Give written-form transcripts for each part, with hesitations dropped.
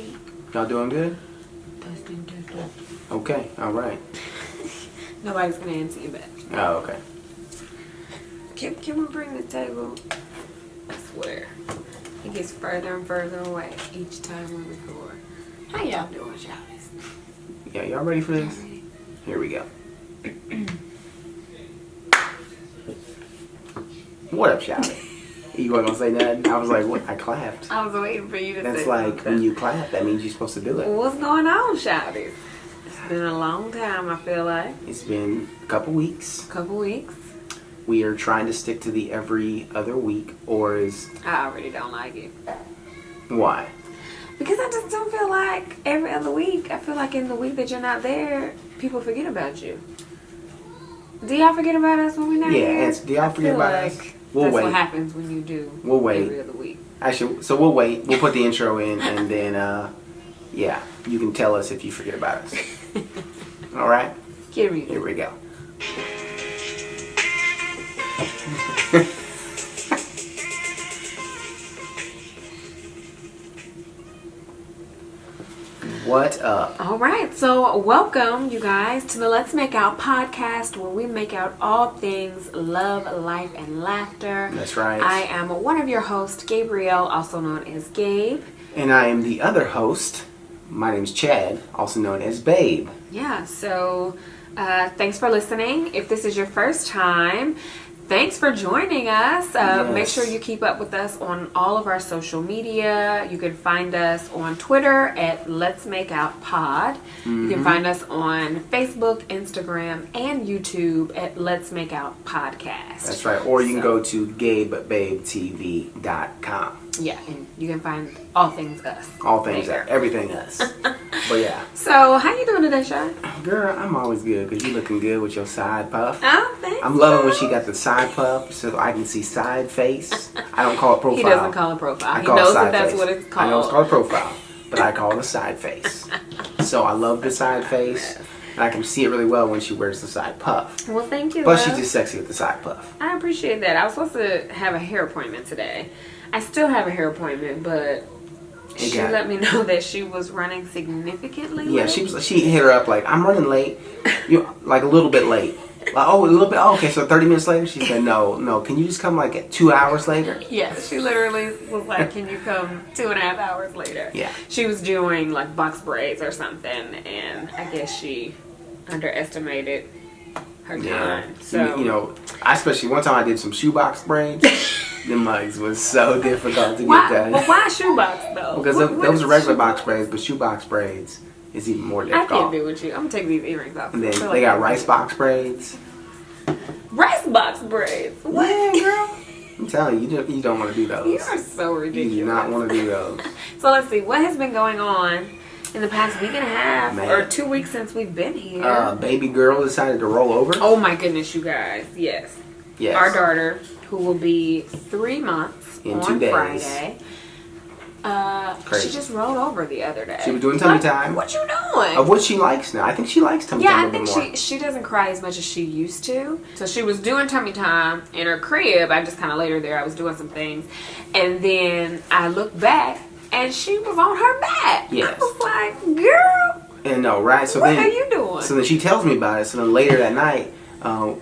ready. Y'all doing good? Testing. Okay, all right. Nobody's gonna answer you back. Oh, okay. Can we bring the table? I swear. It gets further and further away each time we record. How y'all doing, Shawties? Yeah, y'all ready for this? Ready? Here we go. What up, Shawty? You weren't gonna say nothing? I was like, what? I clapped. I was waiting for you to say That's like something. when you clap, that means you're supposed to do it. What's going on, Shawties? It's been a long time, I feel like. It's been a couple weeks. Couple weeks. We are trying to stick to the every other week, or is... I already don't like it. Why? Because I just don't feel like every other week. I feel like in the week that you're not there, people forget about you. Do y'all forget about us when we're not here? Yeah, do y'all forget about us? We'll that's wait. what happens when you do We'll wait. every other week. Actually, so we'll wait. We'll put the intro in, and then, yeah, you can tell us if you forget about us. All right? Get me. Here we go. What up? All right, so welcome you guys to the Let's Make Out podcast, where we make out all things love, life, and laughter. That's right. I am one of your hosts, Gabrielle, also known as Gabe. And I am the other host. My name's Chad, also known as Babe. Yeah, so thanks for listening. If this is your first time, thanks for joining us. Yes. Make sure you keep up with us on all of our social media. You can find us on Twitter at Let's Make Out Pod. You can find us on Facebook, Instagram, and YouTube at Let's Make Out Podcast. That's right. Or you can go to GabeBabeTV.com. Yeah, and you can find all things us. All things, there. everything us. But yeah. So, how you doing today, Sean? Girl, I'm always good because you looking good with your side puff. Oh, thanks. I'm loving when she got the side puff so I can see side face. I don't call it profile. He doesn't call it profile. I He call it knows side that that's face. what it's called. I know it's called profile, but I call it a side face. So I love the side face, and I can see it really well when she wears the side puff. Well, thank you, Plus, love. she's just sexy with the side puff. I appreciate that. I was supposed to have a hair appointment today. I still have a hair appointment, but she let me know that she was running significantly Yeah, late. she hit her up like, I'm running late. You like a little bit late. Like, oh, a little bit. Oh, okay, so 30 minutes later? She said, no. Can you just come like 2 hours later? Yeah, she literally was like, can you come 2.5 hours later? Yeah. She was doing like box braids or something, and I guess she underestimated her time. So You know, I especially one time I did some shoebox braids. The mugs was so difficult to why? get done. But why shoebox though? Because those are regular box braids, but shoebox braids is even more I difficult. can't do with you. I'm gonna take these earrings off. And I then feel they like got rice box braids. rice box braids. What? Yeah, girl. I'm telling you, you don't want to do those. You are so ridiculous. You do not want to do those. So let's see, what has been going on in the past week and a half, Man. or 2 weeks since we've been here? Baby girl decided to roll over. Oh my goodness, you guys! Yes, Yes. our daughter, who will be 3 months In on 2 days. Friday. Crazy. She just rolled over the other day. She was doing tummy time. What you doing? Of what she likes now. I think she likes tummy time Yeah, a I little think bit more. she doesn't cry as much as she used to. So she was doing tummy time in her crib. I just kind of laid her there. I was doing some things. And then I looked back and she was on her back. Yes. I was like, girl, And no, right? So what then, are you doing? So then she tells me about it. So then later that night, I'm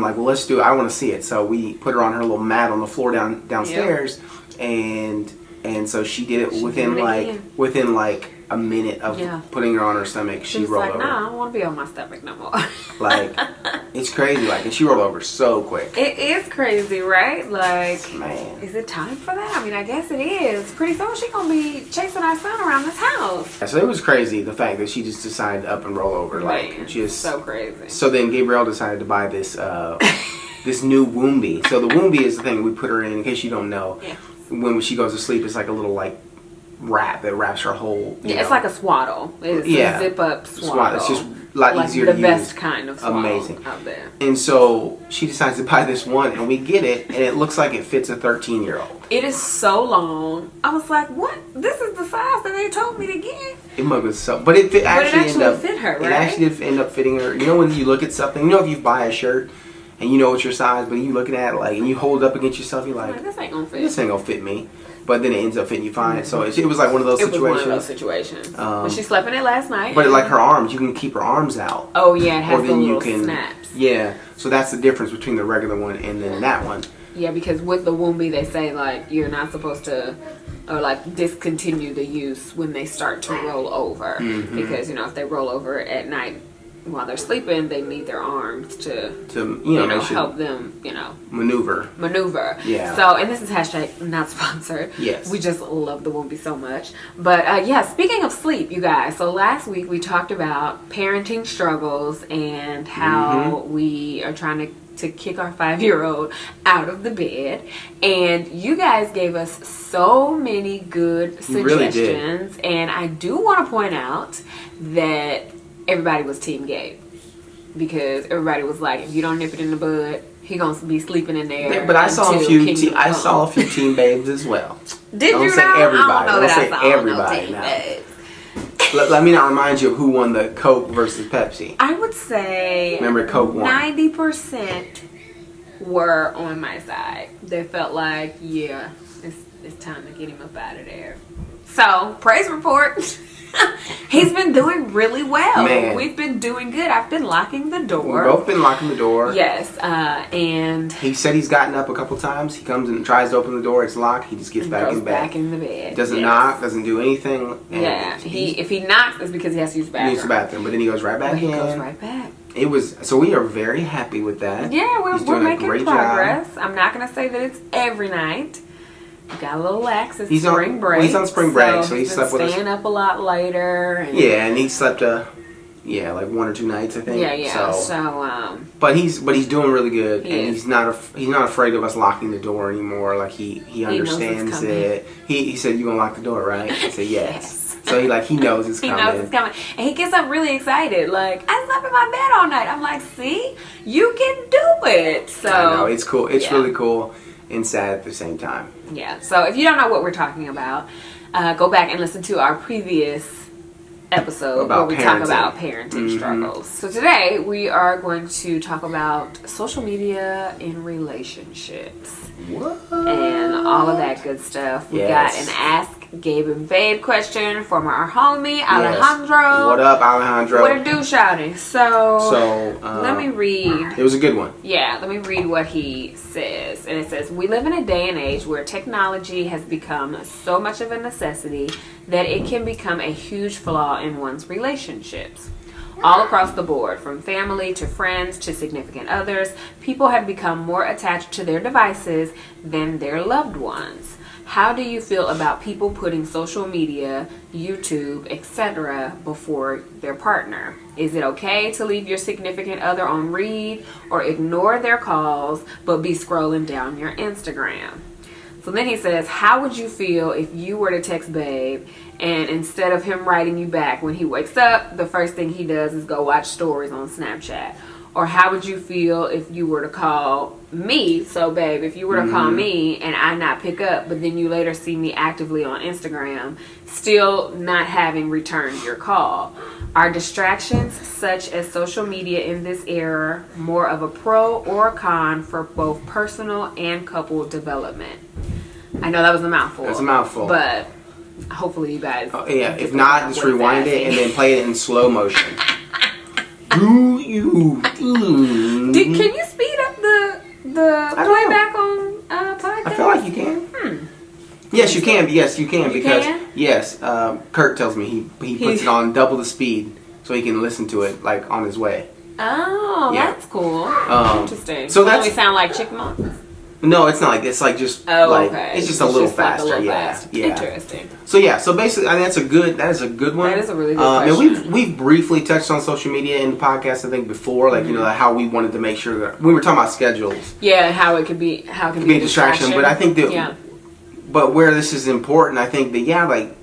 like, well, let's do it. I want to see it. So we put her on her little mat on the floor downstairs, and so she did it within like a minute of putting her on her stomach. She She was rolled like, over. nah, I don't want to be on my stomach no more. Like, it's crazy. Like, and she rolled over so quick. It is crazy, right? Like, Man. is it time for that? I mean, I guess it is. Pretty soon she's going to be chasing our son around this house. So it was crazy, the fact that she just decided to up and roll over. Like, Man, just so crazy. So then Gabrielle decided to buy this this new Woombi. So the Woombi is the thing we put her in case you don't know. Yeah. When she goes to sleep, it's like a little like wrap that wraps her whole. Yeah, it's like a swaddle. It's a zip up swaddle. It's just a lot like easier to the use. best kind of swaddle Amazing. out there. And so she decides to buy this one, and we get it, and it looks like it fits a 13-year-old. It is so long. I was like, what? This is the size that they told me to get. It must be so, but it actually ended up fit her, right? It actually did end up fitting her. You know when you look at something, you know if you buy a shirt and you know it's your size, but you looking at it like and you hold it up against yourself, you're like, This ain't gonna fit. this ain't gonna fit me. but then it ends up fitting you fine. So it was like one of those situations. It was one of those situations. But she slept in it last night. But like her arms, you can keep her arms out. Oh yeah, it has the little snaps. Yeah, so that's the difference between the regular one and then that one. Yeah, because with the Woombi, they say like you're not supposed to, or like discontinue the use when they start to roll over, because if they roll over at night while they're sleeping, they need their arms to help them maneuver. Yeah. So, and this is hashtag not sponsored. Yes. We just love the Woombi so much. But speaking of sleep, you guys. So last week we talked about parenting struggles and how we are trying to kick our 5-year-old out of the bed, and you guys gave us so many good suggestions. Really did. And I do want to point out that everybody was Team Gabe, because everybody was like, if you don't nip it in the bud, he gonna be sleeping in there. Yeah, but I saw a few Team Babes as well. Did don't you say know? Everybody. I don't know say that I saw everybody no Team now. Babes. Let me not remind you of who won the Coke versus Pepsi. I would say remember Coke won. 90% were on my side. They felt like, yeah, it's time to get him up out of there. So, praise report. He's been doing really well. Man. We've been doing good. I've been locking the door. We've both been locking the door. Yes, and he said he's gotten up a couple times. He comes and tries to open the door. It's locked. He just gets back in bed. Back in the bed. Doesn't knock. Doesn't do anything. Yeah. If he knocks, it's because he has to use the bathroom. He uses the bathroom, but then he goes right back in. He goes right back. So we are very happy with that. Yeah, we're making progress. Job. I'm not going to say that it's every night. We got a little lax. It's spring break. He's on spring break, so he slept with us. Staying up a lot later. And and he slept like 1 or 2 nights, I think. Yeah. So but he's doing really good, and he's not afraid of us locking the door anymore. Like he understands it. He said, "You gonna lock the door, right?" I said, "Yes." So he knows it's coming. He knows it's coming, and he gets up really excited. Like, I slept in my bed all night. I'm like, "See, you can do it." So I know it's cool. It's really cool and sad at the same time. Yeah. So if you don't know what we're talking about, go back and listen to our previous episode where we talk about parenting struggles. So today we are going to talk about social media in relationships. What? And all of that good stuff. We got an Ask Gabe and Babe question from our homie Alejandro. What up, Alejandro? What a do, shouting. So let me read. It was a good one. Yeah, let me read what he says. And it says, we live in a day and age where technology has become so much of a necessity that it can become a huge flaw in one's relationships. All across the board, from family to friends to significant others, people have become more attached to their devices than their loved ones. How do you feel about people putting social media, YouTube, etc. before their partner? Is it okay to leave your significant other on read or ignore their calls but be scrolling down your Instagram? So then he says, how would you feel if you were to text Babe and instead of him writing you back when he wakes up, the first thing he does is go watch stories on Snapchat? Or how would you feel if you were to call me? So, Babe, if you were to call me and I not pick up, but then you later see me actively on Instagram, still not having returned your call. Are distractions such as social media in this era more of a pro or a con for both personal and couple development? I know that was a mouthful. That's a mouthful. But hopefully you guys... if not, just rewind it and then play it in slow motion. Do you... Can you speed up the playback on podcast? I feel like you can. Yes, you can. Yes, you can. Yes, Kurt tells me he puts it on double the speed so he can listen to it like on his way. Oh, that's cool. Interesting. So that's... we sound like chipmunks? No, it's not like it's like just okay. It's just a little faster. Yeah. Interesting. So basically, I mean that is a good one. That is a really good question. And we've briefly touched on social media in the podcast I think before, like how we wanted to make sure that we were talking about schedules. Yeah, how it could be a distraction. But I think that but where this is important, I think that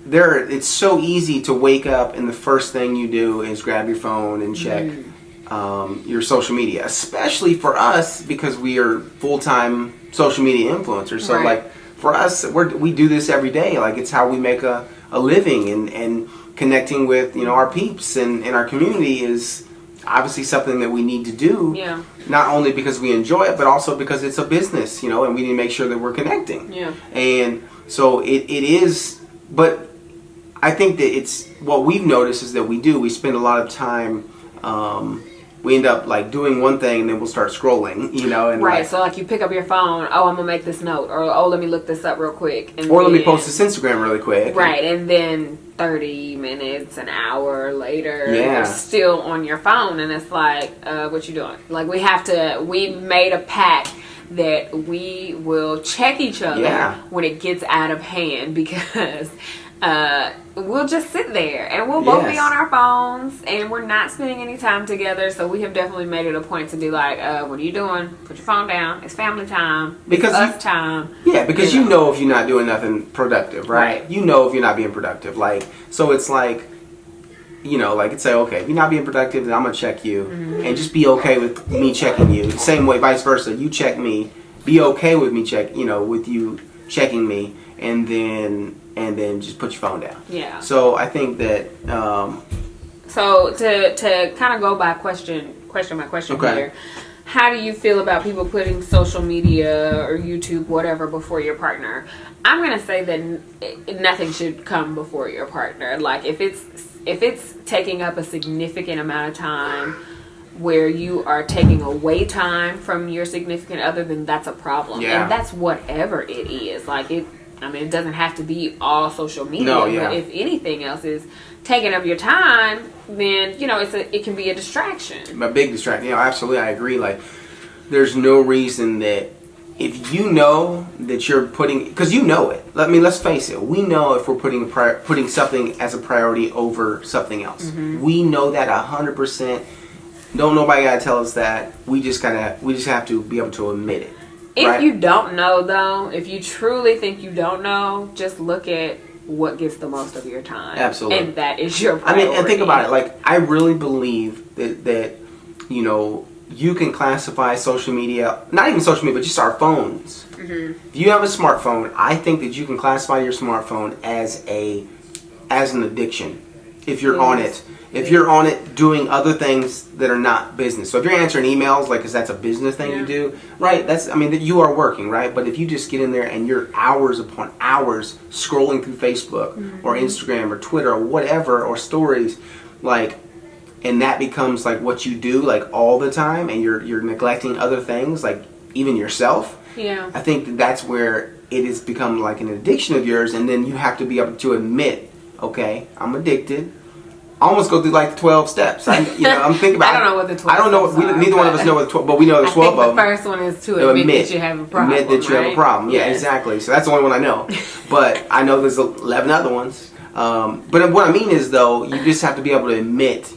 it's so easy to wake up and the first thing you do is grab your phone and check your social media, especially for us because we are full-time social media influencers. So for us, we do this every day. Like it's how we make a living and connecting with our peeps and our community is obviously something that we need to do. Yeah. Not only because we enjoy it, but also because it's a business, and we need to make sure that we're connecting. Yeah. And so it is, but I think that it's, what we've noticed is that we spend a lot of time, we end up like doing one thing and then we'll start scrolling, and right. So like you pick up your phone, oh, I'm gonna make this note, or oh, let me look this up real quick, or let me post this Instagram really quick. Right, and then 30 minutes, an hour later, Yeah. you're still on your phone, and it's like, what you doing? Like we made a pact that we will check each other when it gets out of hand, because we'll just sit there and we'll both be on our phones and we're not spending any time together. So we have definitely made it a point to be like, what are you doing? Put your phone down. It's family time. Because it's us time. Yeah, because you know if you're not doing nothing productive, right? You know if you're not being productive. Like, so it's like, like it's say, okay, if you're not being productive, then I'm going to check you. And just be okay with me checking you. Same way, vice versa. You check me. Be okay with me with you checking me. And then just put your phone down. Yeah. So I think that. So to kind of go by question by question here, how do you feel about people putting social media or YouTube, whatever, before your partner? I'm gonna say that nothing should come before your partner. Like if it's taking up a significant amount of time, where you are taking away time from your significant other, then that's a problem. Yeah. And that's whatever it is. Like it doesn't have to be all social media, but if anything else is taking up your time, then, it can be a distraction. A big distraction. Absolutely, I agree. Like, there's no reason that if you know that you're putting, because you know it. Let's face it. We know if we're putting something as a priority over something else. We know that 100%. Don't nobody gotta tell us that. We just have to be able to admit it. If you don't know, though, if you truly think you don't know, just look at what gets the most of your time. Absolutely. And that is your priority. And think about it. Like, I really believe that you can classify social media, not even social media, but just our phones. If you have a smartphone, I think that you can classify your smartphone as an addiction. If you're on it. If you're on it doing other things that are not business. So if you're answering emails, like, because that's a business thing you do, right? That you are working, right? But if you just get in there and you're hours upon hours scrolling through Facebook or Instagram or Twitter or whatever, or stories, like, and that becomes like what you do, like, all the time, and you're neglecting other things, like even yourself. Yeah. I think that's where it has become like an addiction of yours, and then you have to be able to admit, okay, I'm addicted. I almost go through like the 12 steps. I'm thinking about. I don't know what the 12 I don't know. Neither one of us know what the 12, but we know there's 12 of them. The first one is to admit that you have a problem. Admit that you have a problem. Yeah, exactly. So that's the only one I know. But I know there's 11 other ones. But what I mean is, though, you just have to be able to admit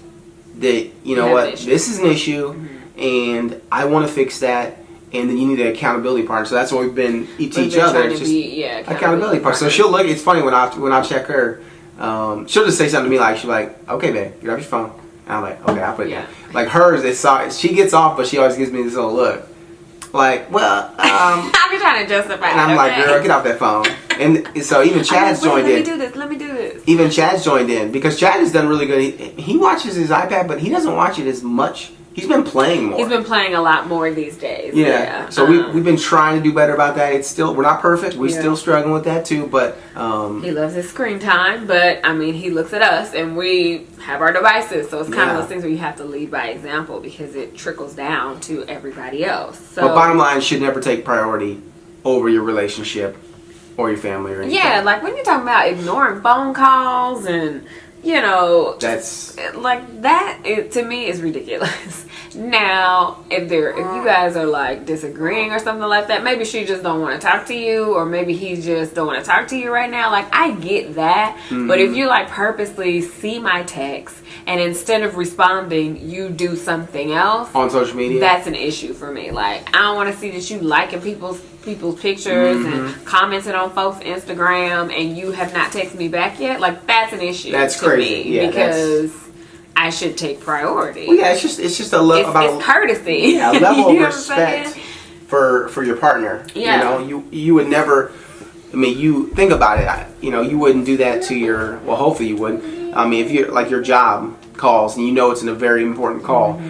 that, this is an issue, and I want to fix that. And then you need an accountability partner. So that's what we've been to each other. It's just accountability partner. So she'll look. It's funny when I check her. She'll just say something to me like, she'll be like, okay, babe, grab your phone. And I'm like, okay, I'll put it down. Like hers, she gets off, but she always gives me this little look. Like, well, I'll be trying to justify it. And I'm like, girl, get off that phone. And so even Chad's joined in. Let me do this. Even Chad's joined in because Chad has done really good. He watches his iPad, but he doesn't watch it as much. He's been playing more. He's been playing a lot more these days. Yeah. So we've been trying to do better about that. It's still, we're not perfect. We're still struggling with that too. But he loves his screen time. But he looks at us and we have our devices. So it's kind of those things where you have to lead by example because it trickles down to everybody else. So, but bottom line, should never take priority over your relationship or your family or anything. Yeah, like when you're talking about ignoring phone calls and that's like that. To me is ridiculous. Now, if you guys are like disagreeing or something like that, maybe she just don't want to talk to you, or maybe he just don't want to talk to you right now. Like I get that, but if you like purposely see my text and instead of responding, you do something else on social media, that's an issue for me. Like I don't want to see that you liking people's pictures and commenting on folks' Instagram and you have not texted me back yet. Like that's an issue. That's crazy. Because I should take priority. Well, yeah, it's just a level about courtesy. Yeah, a level of respect for your partner. Yeah. You would never. I mean, you think about it. You wouldn't do that to your. Well, hopefully you wouldn't. I mean, if you're like your job calls and it's a very important call,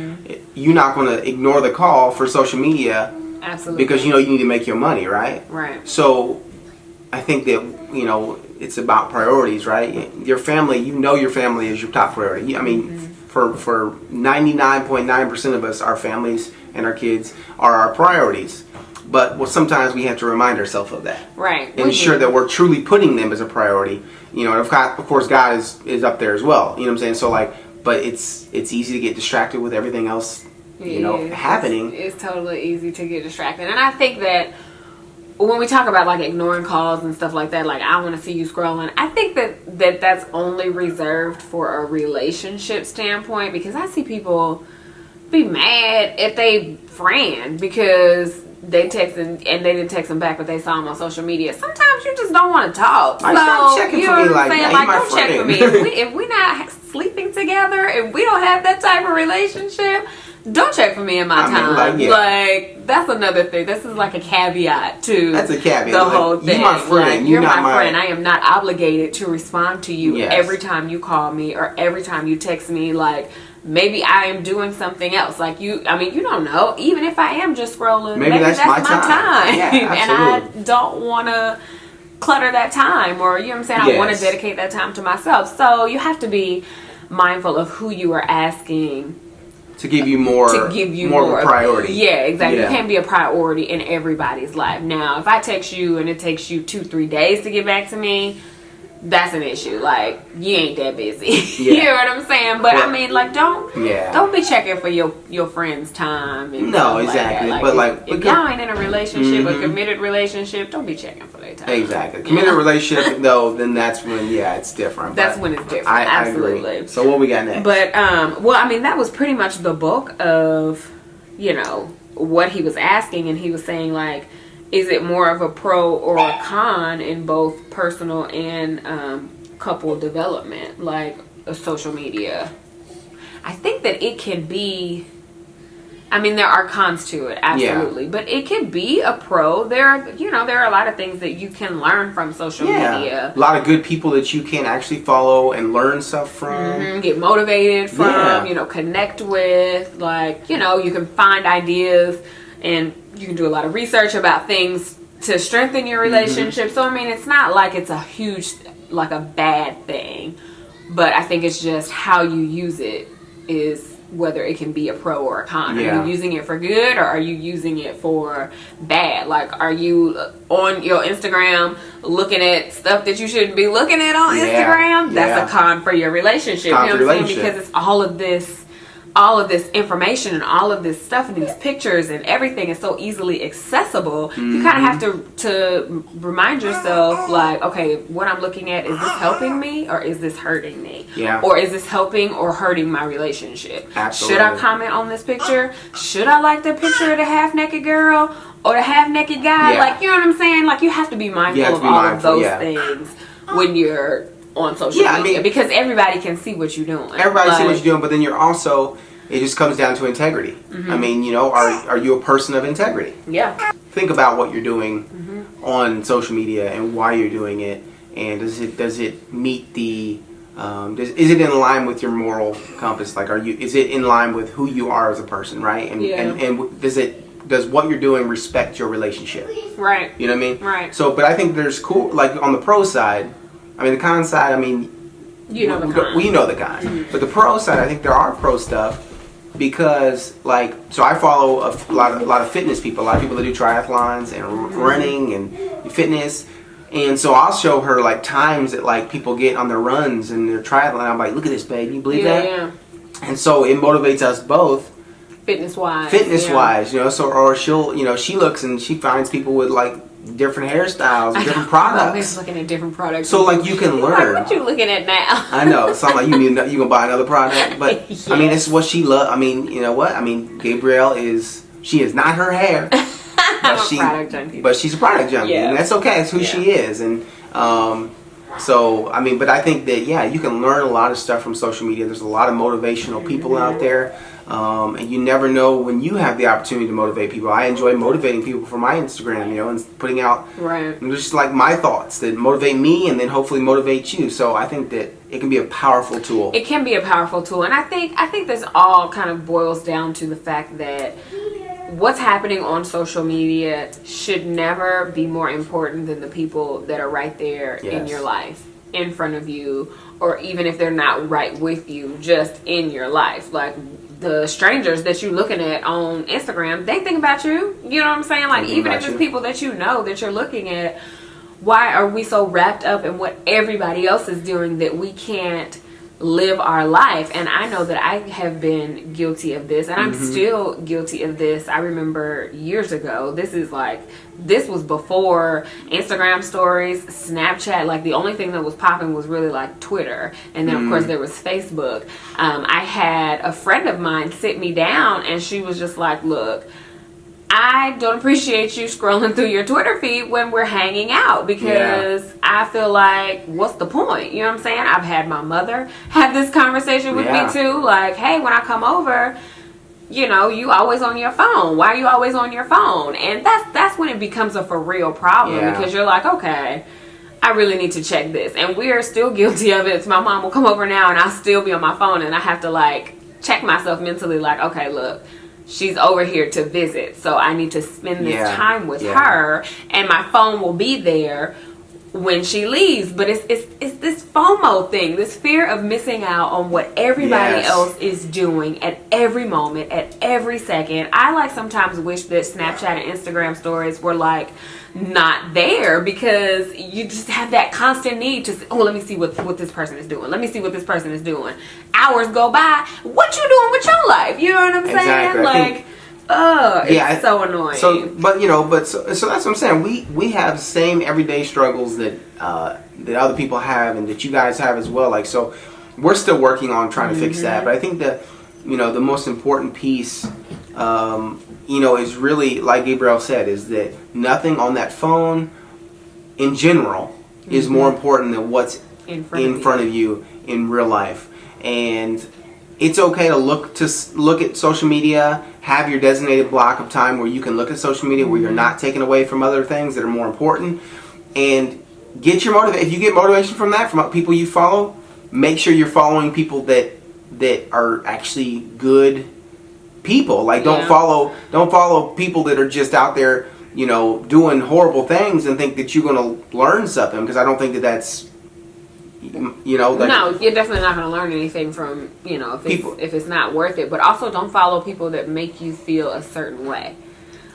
you're not going to ignore the call for social media. Absolutely. Because you need to make your money, right? Right. So I think that it's about priorities, right? Your family, your family is your top priority. I mean, for 99.9% of us, our families and our kids are our priorities. But sometimes we have to remind ourselves of that. Right. And ensure that we're truly putting them as a priority. And of course, God is up there as well. You know what I'm saying? So but it's easy to get distracted with everything else, happening. It's totally easy to get distracted. And I think that when we talk about ignoring calls and stuff like that, I want to see you scrolling, I think that that's only reserved for a relationship standpoint, because I see people be mad at their friend because they texted and they didn't text them back, but they saw them on social media. Sometimes you just don't want to talk. Stop checking for me like that. Don't check for me. If we're not sleeping together, if we don't have that type of relationship, don't check for me in my time. That's another thing. This is a caveat to the whole thing. You're my friend. You're my friend. I am not obligated to respond to you every time you call me or every time you text me. Maybe I am doing something else. You don't know. Even if I am just scrolling, maybe that's my time. Yeah, and I don't want to clutter that time, or you know what I'm saying? I want to dedicate that time to myself. So you have to be mindful of who you are asking to give you more of a priority. Yeah, exactly. You can't be a priority in everybody's life. Now, if I text you and it takes you 2-3 days to get back to me, that's an issue. You ain't that busy. You know what I'm saying? But don't be checking for your friend's time. And exactly. If y'all ain't in a relationship, a committed relationship, don't be checking for their time. Exactly. Committed relationship, though, then that's when it's different. That's when it's different. Absolutely. I agree. So what we got next? But that was pretty much the bulk of what he was asking, and he was saying is it more of a pro or a con in both personal and couple development, social media? I think that it can be. There are cons to it, absolutely, but it can be a pro. There are a lot of things that you can learn from social media. A lot of good people that you can actually follow and learn stuff from, get motivated from, connect with. You can find ideas. And you can do a lot of research about things to strengthen your relationship. So, it's not it's a huge, a bad thing. But I think it's just how you use it is whether it can be a pro or a con. Yeah. Are you using it for good, or are you using it for bad? Are you on your Instagram looking at stuff that you shouldn't be looking at on Instagram? That's a con for your relationship. You know what I'm saying? Because it's all of this information and all of this stuff and these pictures and everything is so easily accessible. You kind of have to remind yourself, okay, what I'm looking at, is this helping me or is this hurting me? Yeah. Or is this helping or hurting my relationship? Absolutely. Should I comment on this picture? Should I like the picture of the half-naked girl or the half-naked guy? Yeah. You know what I'm saying? You have to be mindful of all of those things when you're on social media, because everybody can see what you're doing. Everybody see what you're doing, but then you're also, it just comes down to integrity. Are you a person of integrity? Yeah. Think about what you're doing on social media and why you're doing it, and does it meet the is it in line with your moral compass? Is it in line with who you are as a person, right? And does what you're doing respect your relationship? Right. You know what I mean? Right. So, but I think there's cool, on the pro side. The con side, you know the con. We know the con. But the pro side, I think there are pro stuff because, so I follow a lot of fitness people, a lot of people that do triathlons and running and fitness. And so I'll show her, times that, people get on their runs and their triathlon. I'm like, look at this, babe. You believe that? Yeah. And so it motivates us both. Fitness-wise. So, or she'll, she looks and she finds people with, different hairstyles and different products. I'm always looking at different products. So you can learn. What you looking at now? I know. So I'm you gonna buy another product, but yes. It's what she loves. You know what? Gabrielle she is not her hair, but product junkie. But she's a product junkie, and that's okay. It's who she is, and but I think that you can learn a lot of stuff from social media. There's a lot of motivational people out there. And you never know when you have the opportunity to motivate people. I enjoy motivating people for my Instagram, and putting out just like my thoughts that motivate me and then hopefully motivate you. So I think that it can be a powerful tool. It can be a powerful tool. And I think this all kind of boils down to the fact that what's happening on social media should never be more important than the people that are right there in your life, in front of you, or even if they're not right with you, just in your life. Like the strangers that you're looking at on Instagram, they think about you. You know what I'm saying? Like even if it's people that you know that you're looking at, why are we so wrapped up in what everybody else is doing that we can't live our life? And I know that I have been guilty of this, and I'm still guilty of this. I remember years ago, this was before Instagram stories, Snapchat. Like the only thing that was popping was really like Twitter, and then of course there was Facebook. I had a friend of mine sit me down, and she was just like, look, I don't appreciate you scrolling through your Twitter feed when we're hanging out, because I feel like, what's the point? You know what I'm saying? I've had my mother have this conversation with me too. Like, hey, when I come over, you always on your phone. Why are you always on your phone? And that's when it becomes a for real problem, because you're like, okay, I really need to check this. And we are still guilty of it. My mom will come over now and I'll still be on my phone, and I have to like check myself mentally, like, okay, look, she's over here to visit, so I need to spend this time with her, and my phone will be there when she leaves. But it's this FOMO thing, this fear of missing out on what everybody else is doing at every moment, at every second. I like sometimes wish that Snapchat and Instagram stories were like not there, because you just have that constant need to, oh, let me see what this person is doing. Let me see what this person is doing. Hours go by. What you doing with your life? You know what I'm saying? Like, it's so annoying. So that's what I'm saying. We have the same everyday struggles that other people have, and that you guys have as well. Like, so we're still working on trying to fix that. But I think that the most important piece is really, like Gabriel said, is that nothing on that phone in general is more important than what's in front of you in real life. And it's okay to look at social media, have your designated block of time where you can look at social media where you're not taken away from other things that are more important, and get your motivation. If you get motivation from that, from people you follow, make sure you're following people that are actually good people. Like, don't follow people that are just out there, doing horrible things and think that you're going to learn something, because I don't think that's no, you're definitely not going to learn anything from if it's not worth it. But also, don't follow people that make you feel a certain way,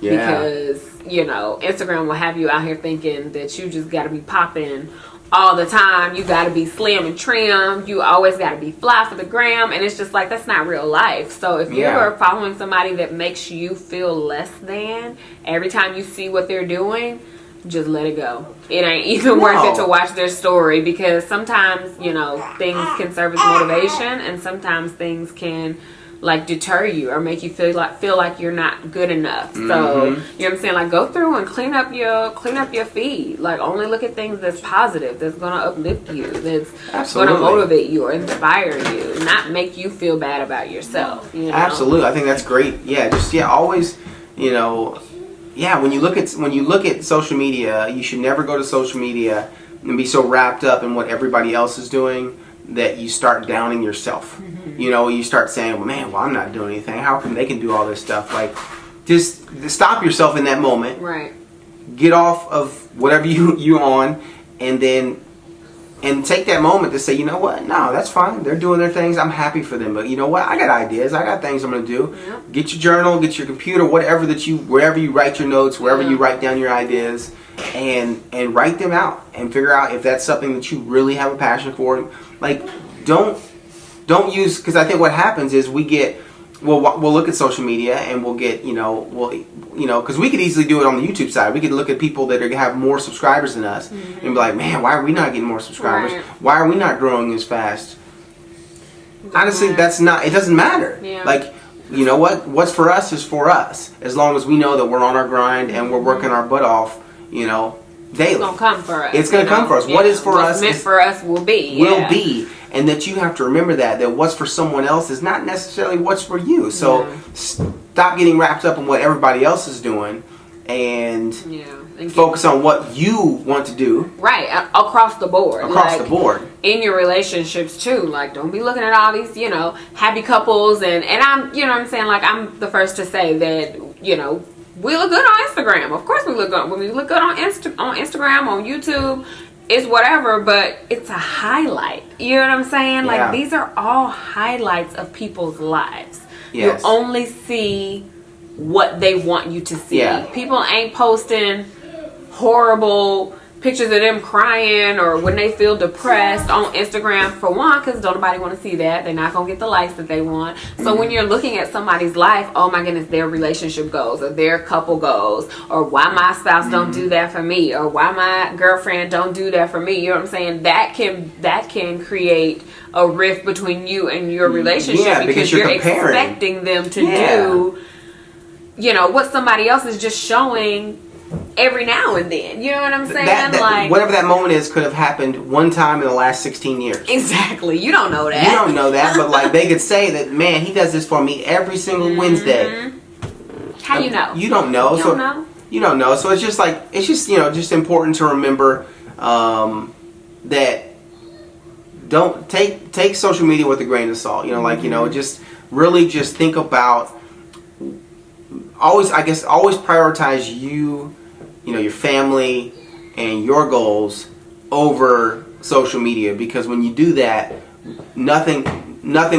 because Instagram will have you out here thinking that you just got to be popping all the time. You got to be slim and trim. You always got to be fly for the gram, and it's just like, that's not real life. So if you're following somebody that makes you feel less than every time you see what they're doing, just let it go. It ain't even worth it to watch their story, because sometimes things can serve as motivation, and sometimes things can like deter you or make you feel like you're not good enough. So you know what I'm saying, like, go through and clean up your feed. Like, only look at things that's positive, that's gonna uplift you, that's gonna motivate you or inspire you, not make you feel bad about yourself. Absolutely. I think that's great. Always when you look at social media, you should never go to social media and be so wrapped up in what everybody else is doing that you start downing yourself. You start saying, well, man, I'm not doing anything. How come they can do all this stuff? Like, just stop yourself in that moment. Right. Get off of whatever you on, and take that moment to say, you know what? No, that's fine. They're doing their things. I'm happy for them. But you know what? I got ideas. I got things I'm going to do. Yep. Get your journal, get your computer, wherever you write your notes, wherever you write down your ideas, and write them out, and figure out if that's something that you really have a passion for. Like, don't use, because I think what happens is we'll look at social media and we'll get, because we could easily do it on the YouTube side. We could look at people that have more subscribers than us and be like, man, why are we not getting more subscribers? Right. Why are we not growing as fast? Honestly, it doesn't matter. Yeah. Like, you know what? What's for us is for us. As long as we know that we're on our grind and we're working our butt off, daily. It's gonna come for us. It's gonna come for us. What is for us? What's meant for us will be. Will be. And that you have to remember that what's for someone else is not necessarily what's for you. So stop getting wrapped up in what everybody else is doing and focus on what you want to do. Right, across the board. Across the board. In your relationships too. Like, don't be looking at all these, happy couples and I'm, what I'm saying, like, I'm the first to say that, we look good on Instagram. Of course we look good. When we look good on Instagram, on YouTube, it's whatever, but it's a highlight. You know what I'm saying? Yeah. Like, these are all highlights of people's lives. Yes. You only see what they want you to see. Yeah. People ain't posting horrible pictures of them crying or when they feel depressed on Instagram, for one, because don't nobody want to see that. They're not going to get the likes that they want. So when you're looking at somebody's life, oh my goodness, their relationship goals or their couple goals, or why my spouse don't do that for me, or why my girlfriend don't do that for me, you know what I'm saying? That can create a rift between you and your relationship, because you're expecting them to do what somebody else is just showing every now and then. You know what I'm saying? Like, whatever that moment is could have happened one time in the last 16 years. Exactly. You don't know that. You don't know that, but like they could say that, man, he does this for me every single Wednesday. How you know? You don't know. You don't know. So it's just like, just important to remember that don't take social media with a grain of salt. Just really just think about always prioritize your family and your goals over social media, because when you do that, nothing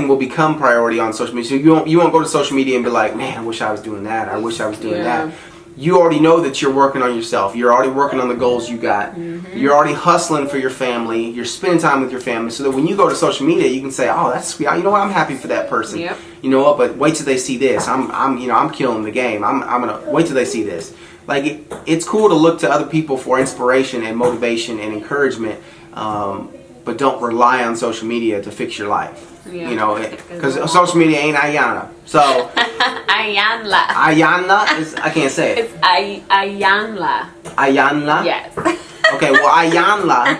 will become priority on social media. So you won't go to social media and be like, man, I wish I was doing that. I wish I was doing that. You already know that you're working on yourself. You're already working on the goals you got. You're already hustling for your family. You're spending time with your family, so that when you go to social media, you can say, "Oh, that's sweet. You know what? I'm happy for that person. Yep. You know what? But wait till they see this. I'm killing the game. I'm gonna wait till they see this." Like it's cool to look to other people for inspiration and motivation and encouragement, but don't rely on social media to fix your life. Because social media ain't Ayana. So Ayanla. Ayanla is, I can't say it. It's Ayanla. Ayanla? Yes. Okay, well Ayanla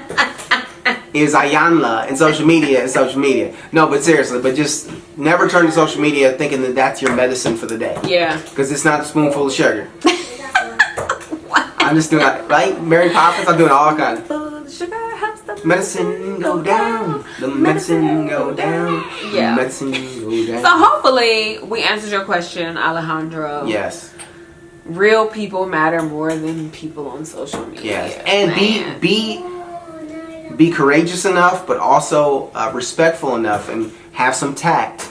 is Ayanla, and social media is social media. No, but seriously, but just never turn to social media thinking that that's your medicine for the day. Yeah. Because it's not a spoonful of sugar. I'm just doing that, right? Mary Poppins, I'm doing all kinds. Sugar helps the medicine go down. The medicine go down. Yeah. The medicine go down. So hopefully we answered your question, Alejandro. Yes. Real people matter more than people on social media. Yes. And be courageous enough, but also respectful enough, and have some tact.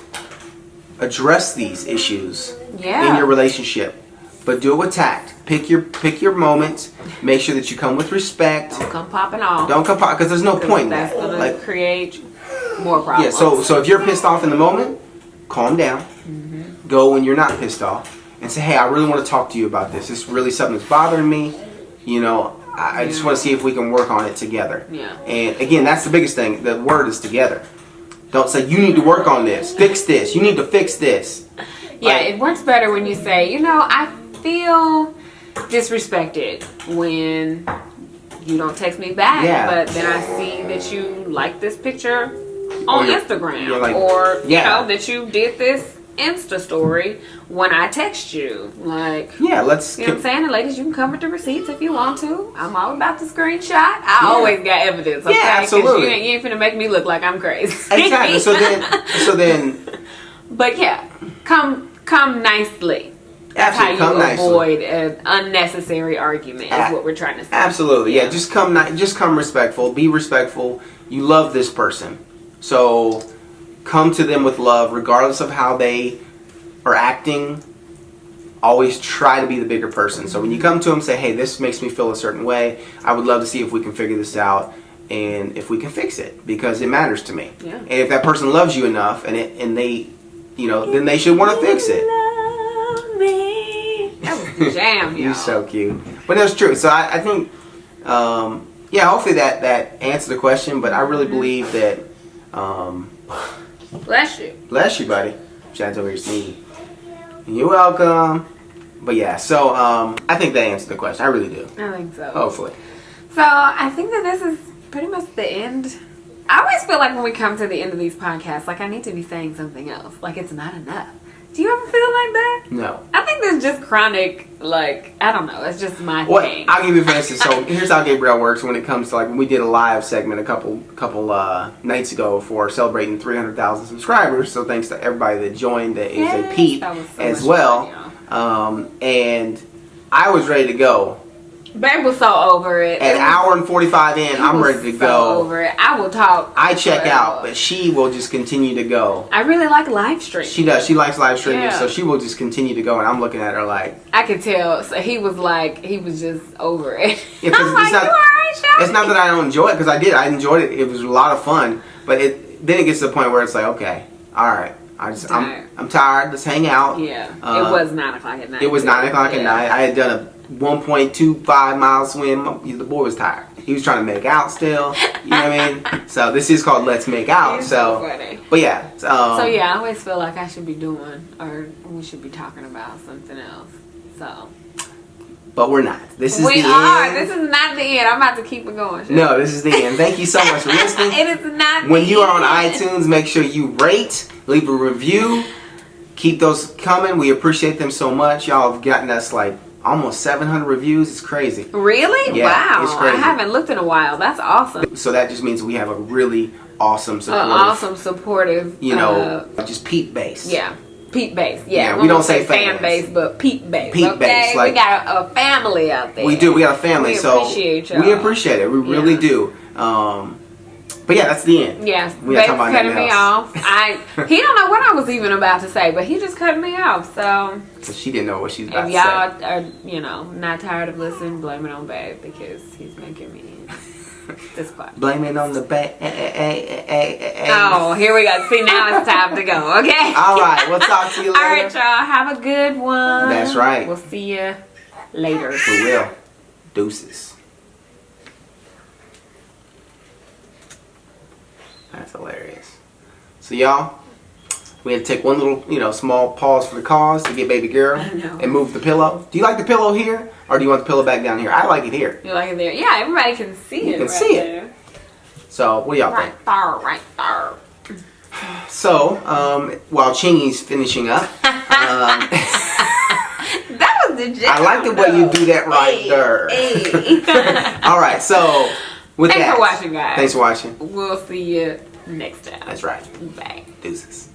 Address these issues in your relationship, but do it with tact. Pick your moments. Make sure that you come with respect. Don't come popping off. Don't come pop, because there's no point in that. That's gonna create more problems. Yeah. So if you're pissed off in the moment, calm down. Go when you're not pissed off, and say, hey, I really want to talk to you about this. It's really something that's bothering me. I just want to see if we can work on it together. Yeah. And again, that's the biggest thing. The word is together. Don't say, you need to work on this. Fix this. You need to fix this. Yeah, it works better when you say, I feel disrespected when you don't text me back, but then I see that you like this picture on Instagram, that you did this Insta story when I text you. Like, let's. You know what I'm saying? And ladies, you can come with the receipts if you want to. I'm all about the screenshot. I always got evidence. Okay? Yeah, absolutely. You ain't finna make me look like I'm crazy. Exactly. So then. But yeah, come nicely. That's how you avoid an unnecessary argument. Is what we're trying to say. Absolutely. Yeah. Just come respectful. Be respectful. You love this person, so come to them with love, regardless of how they are acting. Always try to be the bigger person. So when you come to them, say, hey, this makes me feel a certain way. I would love to see if we can figure this out and if we can fix it, because it matters to me. Yeah. And if that person loves you enough and they, then they should want to fix it. That was the jam, y'all. You're so cute. But that's true. So I think, hopefully that answered the question. But I really believe that. Bless you. Bless you, buddy. Chad's over here sneezing. You're welcome. But yeah, so I think that answered the question. I really do. I think so. Hopefully. So I think that this is pretty much the end. I always feel like when we come to the end of these podcasts, like I need to be saying something else. Like it's not enough. Do you ever feel like that? No. I think there's just chronic, like, I don't know. It's just my thing. I'll give you for instance. So here's how Gabrielle works when it comes to like when we did a live segment a couple nights ago for celebrating 300,000 subscribers. So thanks to everybody that joined that is a peep as well. Fun, and I was ready to go. Babe was so over it. An hour and 45 in, I'm ready to go. Over it. I will talk. I check out, but she will just continue to go. I really like live streaming. She does. She likes live streaming, so she will just continue to go. And I'm looking at her like I could tell. So he was just over it. Yeah, I'm like, you alright, Shelby? It's not that I don't enjoy it because I did. I enjoyed it. It was a lot of fun. But then it gets to the point where it's like, okay, all right. I'm tired. Let's hang out. Yeah. It was 9 o'clock at night. It was 9 o'clock at night. I had done a 1.25 mile swim. The boy was tired. He was trying to make out still. You know what I mean? So this is called Let's Make Out. So funny. But yeah. So yeah, I always feel like I should be doing, or we should be talking about something else. So. But we're not. This is the end. This is not the end. I'm about to keep it going. No, this is the end. Thank you so much for listening. It is not When you are on iTunes, make sure you rate, leave a review. Keep those coming. We appreciate them so much. Y'all have gotten us like almost 700 reviews. It's crazy. Really? Yeah, wow. it's crazy. I haven't looked in a while. That's awesome. So that just means we have a really awesome supportive. You know, just peep base. Yeah. Peep base. Yeah. We don't say fan base, but peep base. Peep base. Like, we got a family out there. We do. We got a family. We appreciate y'all. We appreciate it. We really do. But yeah, that's the end. Yes, Babe's cutting me off. He don't know what I was even about to say, but he just cut me off. So she didn't know what she's about to say. If y'all are, not tired of listening, blame it on Babe because he's making me disquiet. Blame it on the Babe. Oh, here we go. See, now it's time to go. Okay. All right. We'll talk to you later. All right, y'all. Have a good one. That's right. We'll see you later. We will. Deuces. That's hilarious. So y'all, we had to take one little, small pause for the cause to get baby girl and move the pillow. Do you like the pillow here, or do you want the pillow back down here? I like it here. You like it there? Yeah, everybody can see it. You can see it. So what do y'all think? Right there. So while Chingy's finishing up, that was the gem. I like the way you do that right there. All right, so. Thanks for watching, guys. Thanks for watching. We'll see you next time. That's right. Bye. Deuces.